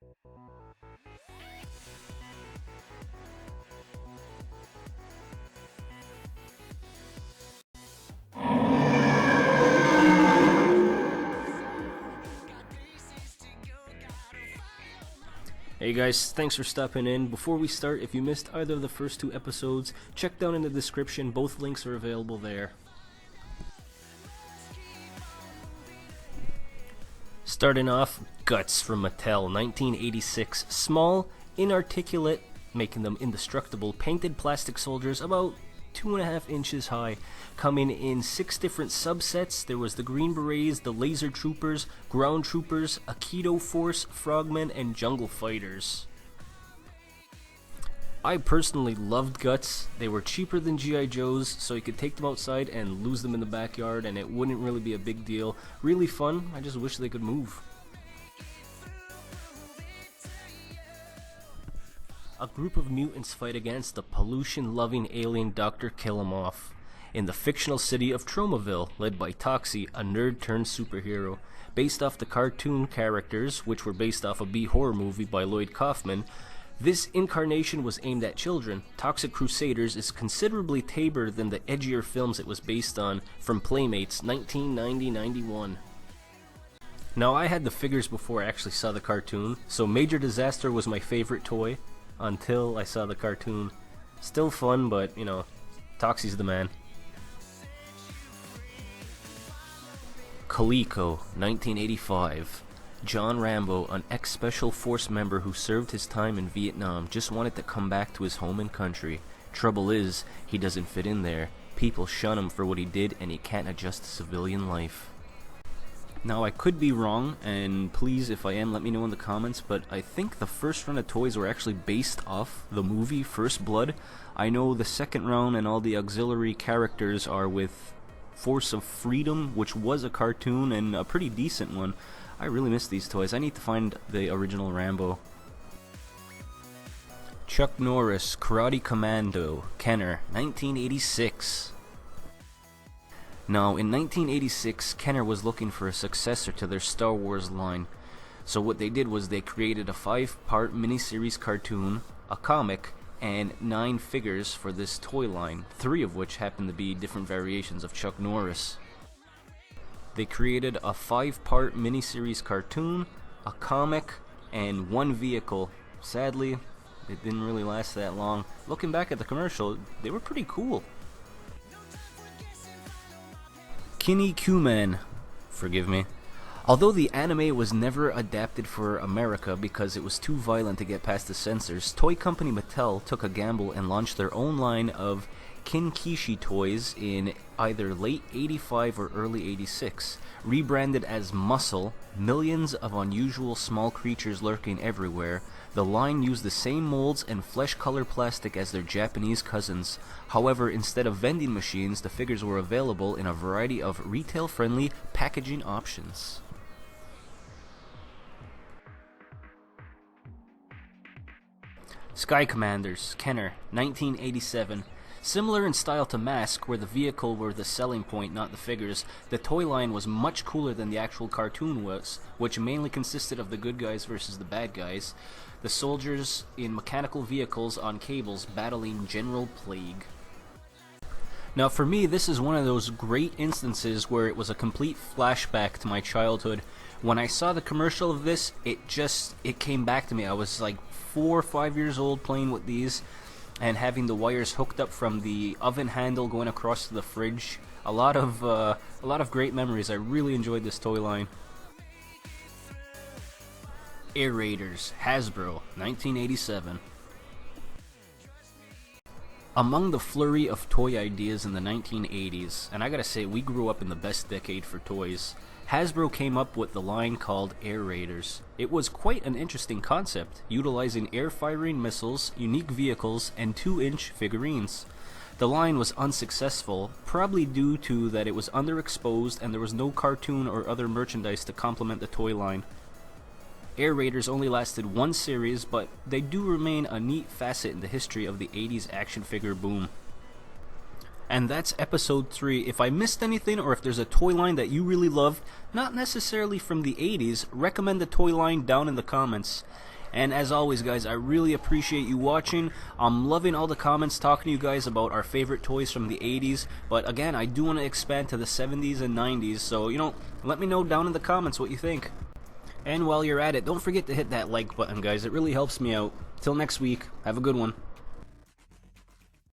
Hey guys, thanks for stopping in. Before we start, if you missed either of the first two episodes, check down in the description, both links are available there. Starting off, Guts from Mattel, 1986. Small, inarticulate, making them indestructible, painted plastic soldiers about 2.5 inches high, coming in 6 different subsets. There was the Green Berets, the Laser Troopers, Ground Troopers, Aikido Force, Frogmen, and Jungle Fighters. I personally loved Guts. They were cheaper than G.I. Joes, so you could take them outside and lose them in the backyard and it wouldn't really be a big deal. Really fun, I just wish they could move. A group of mutants fight against the pollution-loving alien Dr. Killamov in the fictional city of Tromaville, led by Toxie, a nerd-turned-superhero. Based off the cartoon characters, which were based off a B-horror movie by Lloyd Kaufman, this incarnation was aimed at children. Toxic Crusaders is considerably tamer than the edgier films it was based on from Playmates 1990-91. Now, I had the figures before I actually saw the cartoon, so Major Disaster was my favorite toy until I saw the cartoon. Still fun, but, you know, Toxie's the man. Coleco, 1985. John Rambo, an ex-Special Force member who served his time in Vietnam, just wanted to come back to his home and country. Trouble is, he doesn't fit in there. People shun him for what he did, and he can't adjust to civilian life. Now, I could be wrong, and please, if I am, let me know in the comments, but I think the first run of toys were actually based off the movie First Blood. I know the second round and all the auxiliary characters are with Force of Freedom, which was a cartoon and a pretty decent one. I really miss these toys. I need to find the original Rambo. Chuck Norris, Karate Commando, Kenner, 1986. Now, in 1986, Kenner was looking for a successor to their Star Wars line. So what they did was they created a 5-part miniseries cartoon, a comic, and 9 figures for this toy line, 3 of which happen to be different variations of Chuck Norris. They created a 5-part miniseries cartoon, a comic, and 1 vehicle. Sadly, it didn't really last that long. Looking back at the commercial, they were pretty cool. Kinney Kumon, forgive me. Although the anime was never adapted for America because it was too violent to get past the censors, toy company Mattel took a gamble and launched their own line of Kinkishi toys in either late 85 or early 86. Rebranded as M.U.S.C.L.E, millions of unusual small creatures lurking everywhere, the line used the same molds and flesh color plastic as their Japanese cousins. However, instead of vending machines, the figures were available in a variety of retail-friendly packaging options. Sky Commanders, Kenner, 1987. Similar in style to M.U.S.C.L.E, where the vehicle were the selling point, not the figures, the toy line was much cooler than the actual cartoon was, which mainly consisted of the good guys versus the bad guys, the soldiers in mechanical vehicles on cables battling General Plague. Now for me, this is one of those great instances where it was a complete flashback to my childhood. When I saw the commercial of this, it came back to me. I was like 4 or 5 years old playing with these, and having the wires hooked up from the oven handle going across to the fridge. A lot of great memories. I really enjoyed this toy line. Air Raiders, Hasbro, 1987. Among the flurry of toy ideas in the 1980s, and I gotta say, we grew up in the best decade for toys, Hasbro came up with the line called Air Raiders. It was quite an interesting concept, utilizing air-firing missiles, unique vehicles, and 2-inch figurines. The line was unsuccessful, probably due to that it was underexposed and there was no cartoon or other merchandise to complement the toy line. Air Raiders only lasted 1 series, but they do remain a neat facet in the history of the 80s action figure boom. And that's episode 3. If I missed anything, or if there's a toy line that you really loved, not necessarily from the 80s, recommend the toy line down in the comments. And as always, guys, I really appreciate you watching. I'm loving all the comments, talking to you guys about our favorite toys from the 80s. But again, I do want to expand to the 70s and 90s, so, let me know down in the comments what you think. And while you're at it, don't forget to hit that like button, guys. It really helps me out. Till next week, have a good one.